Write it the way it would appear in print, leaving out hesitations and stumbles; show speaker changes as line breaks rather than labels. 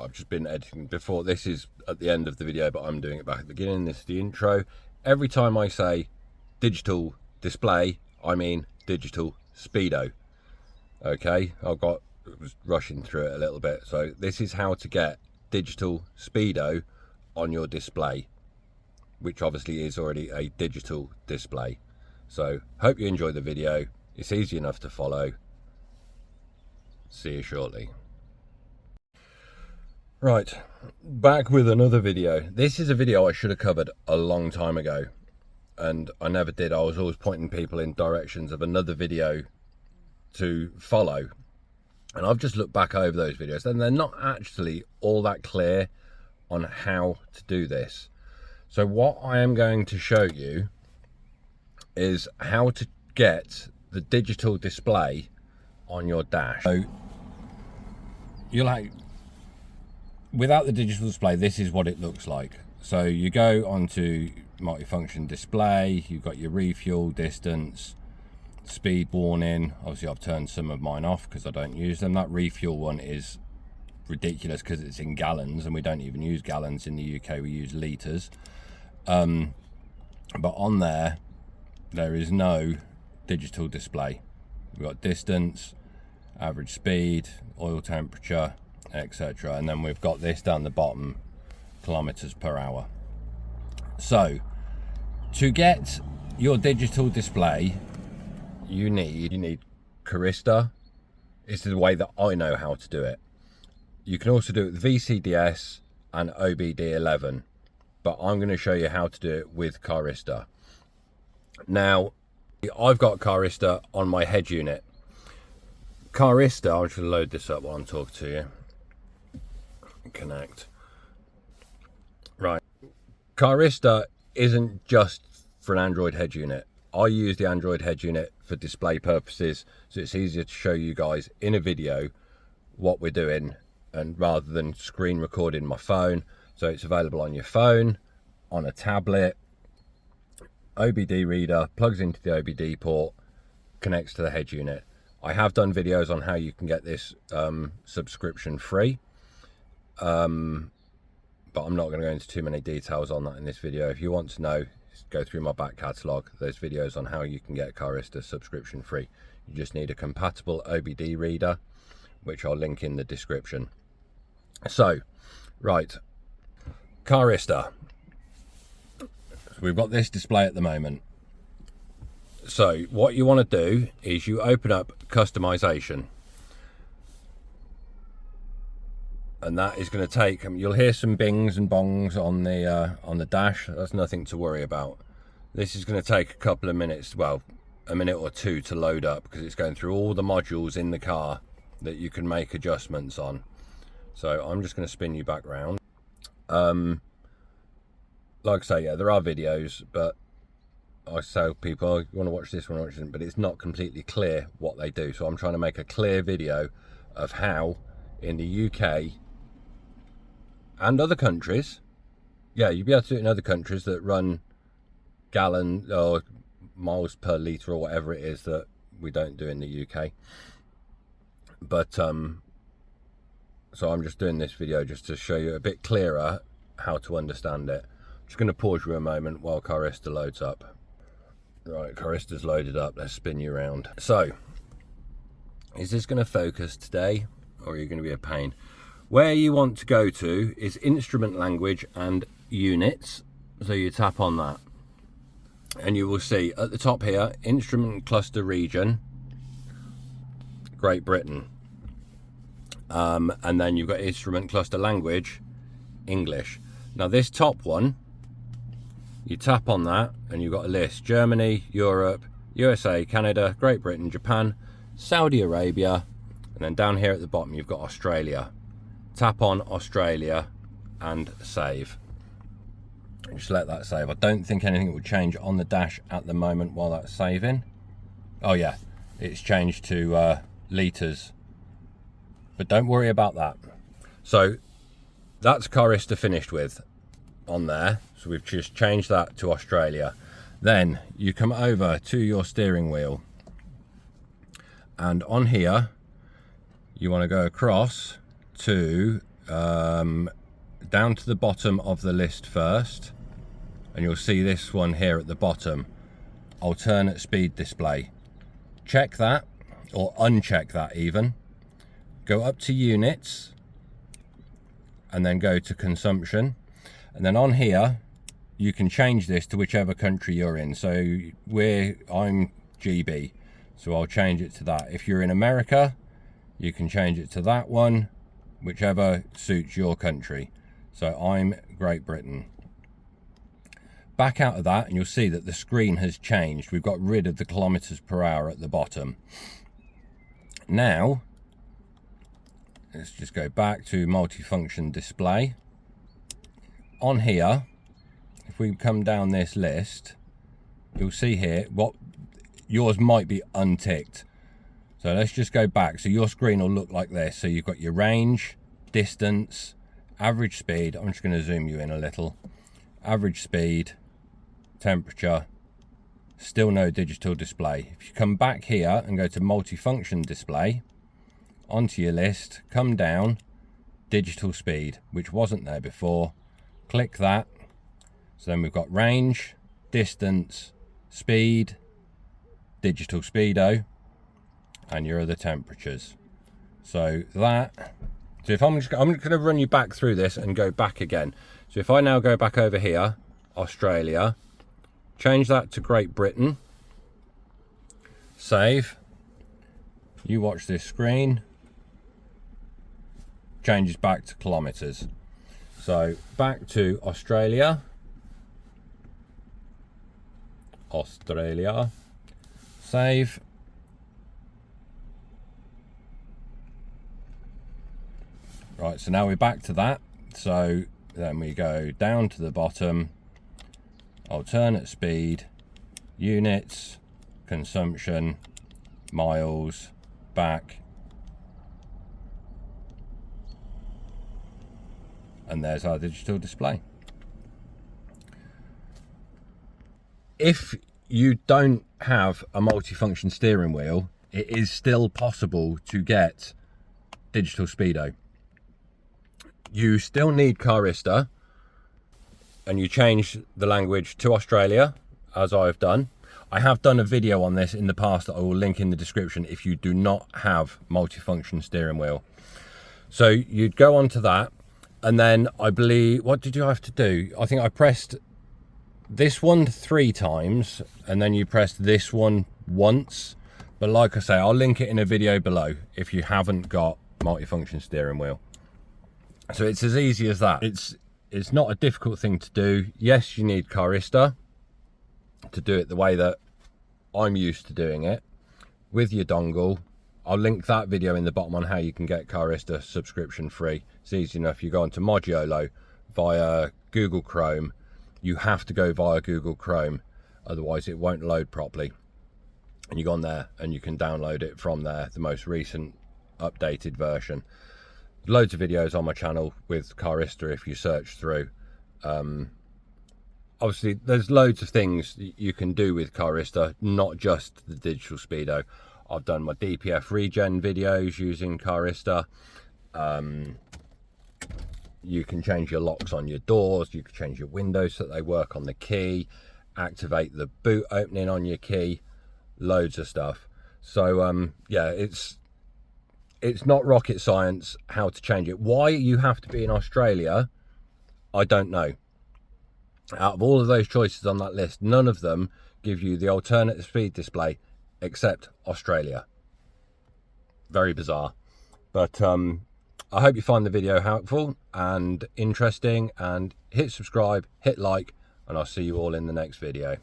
well, I've just been editing before. This is at the end of the video, but I'm doing it back at the beginning. This is the intro. Every time I say digital display, I mean digital speedo. Okay, I was rushing through it a little bit. So this is how to get digital speedo on your display, which obviously is already a digital display. So hope you enjoy the video. It's easy enough to follow. See you shortly. Right, back with another video. This is a video I should have covered a long time ago, and I never did. I was always pointing people in directions of another video to follow, and I've just looked back over those videos and they're not actually all that clear on how to do this. So what I am going to show you is how to get the digital display on your dash. So without the digital display, this is what it looks like. So you go onto multifunction display, you've got your refuel, distance, speed warning. Obviously I've turned some of mine off because I don't use them. That refuel one is ridiculous because it's in gallons, and we don't even use gallons in the UK, we use litres. But on there is no digital display. We've got distance, average speed, oil temperature, etc. And then we've got this down the bottom, kilometers per hour. So to get your digital display, you need carista. It's the way that I know how to do it. You can also do it with VCDS and OBD11, but I'm going to show you how to do it with carista. Now, I've got carista on my head unit. Carista, I'll just load this up while I'm talking to you. Connect. Right, carista isn't just for an Android head unit. I use the Android head unit for display purposes, so it's easier to show you guys in a video what we're doing, and rather than screen recording my phone. So it's available on your phone, on a tablet. OBD reader plugs into the OBD port, connects to the head unit. I have done videos on how you can get this subscription free, but I'm not going to go into too many details on that in this video. If you want to know, go through my back catalogue. There's videos on how you can get carista subscription free. You just need a compatible OBD reader, which I'll link in the description. So, right, carista. So we've got this display at the moment. So what you want to do is you open up customization, and that is going to take, you'll hear some bings and bongs on the dash. That's nothing to worry about. This is going to take a couple of minutes, well, a minute or two to load up, because it's going through all the modules in the car that you can make adjustments on. So I'm just going to spin you back round. Like I say, yeah, there are videos, but I tell people, oh, you want to watch this one, watch this, but it's not completely clear what they do. So I'm trying to make a clear video of how in the UK and other countries, yeah, you'll be able to do it in other countries that run gallon or miles per litre or whatever it is that we don't do in the UK. But so I'm just doing this video just to show you a bit clearer how to understand it. I'm just going to pause you a moment while carista loads up. Right, carista's loaded up. Let's spin you around. So, is this going to focus today, or are you going to be a pain? Where you want to go to is instrument language and units. So you tap on that, and you will see at the top here, instrument cluster region, Great Britain. And then you've got instrument cluster language, English. Now this top one, you tap on that and you've got a list: Germany, Europe, USA, Canada, Great Britain, Japan, Saudi Arabia, and then down here at the bottom you've got Australia. Tap on Australia and save. Just let that save. I don't think anything will change on the dash at the moment while that's saving. Oh yeah, it's changed to litres, but don't worry about that. So that's carista finished with on there. So we've just changed that to Australia. Then you come over to your steering wheel, and on here you want to go across to down to the bottom of the list first, and you'll see this one here at the bottom, alternate speed display. Check that, or uncheck that even. Go up to units, and then go to consumption, and then on here you can change this to whichever country you're in. So I'm GB, so I'll change it to that. If you're in America, you can change it to that one, whichever suits your country. So I'm Great Britain. Back out of that, and you'll see that the screen has changed. We've got rid of the kilometers per hour at the bottom. Now let's just go back to multifunction display. On here, if we come down this list, you'll see here what yours might be unticked. So let's just go back. So your screen will look like this. So you've got your range, distance, average speed. I'm just going to zoom you in a little. Average speed, temperature, still no digital display. If you come back here and go to multifunction display, onto your list, come down, digital speed, which wasn't there before. Click that. So then we've got range, distance, speed, digital speedo, and your other temperatures. So if I'm going to run you back through this and go back again. So if I now go back over here, Australia, change that to Great Britain, save, you watch this screen, changes back to kilometers. So back to Australia, save, right, so now we're back to that. So then we go down to the bottom, alternate speed, units, consumption, miles, back, and there's our digital display. If you don't have a multifunction steering wheel, it is still possible to get digital speedo. You still need carista, and you change the language to Australia, as I've done. I have done a video on this in the past that I will link in the description if you do not have multifunction steering wheel. So you'd go on to that, and then I believe, what did you have to do? I think I pressed this one 3 times, and then you pressed this one once. But like I say, I'll link it in a video below if you haven't got multifunction steering wheel. So it's as easy as that. It's not a difficult thing to do. Yes, you need carista to do it the way that I'm used to doing it with your dongle. I'll link that video in the bottom on how you can get carista subscription free. It's easy enough. You go onto Moduolo via Google Chrome. You have to go via Google Chrome, otherwise it won't load properly. And you go on there and you can download it from there, the most recent updated version. Loads of videos on my channel with carista if you search through. Obviously there's loads of things you can do with carista, not just the digital speedo. I've done my DPF regen videos using carista. You can change your locks on your doors, you can change your windows so that they work on the key, activate the boot opening on your key, loads of stuff. So yeah, it's not rocket science how to change it. Why you have to be in Australia, I don't know. Out of all of those choices on that list, none of them give you the alternate speed display except Australia. Very bizarre. But I hope you find the video helpful and interesting, and hit subscribe, hit like, and I'll see you all in the next video.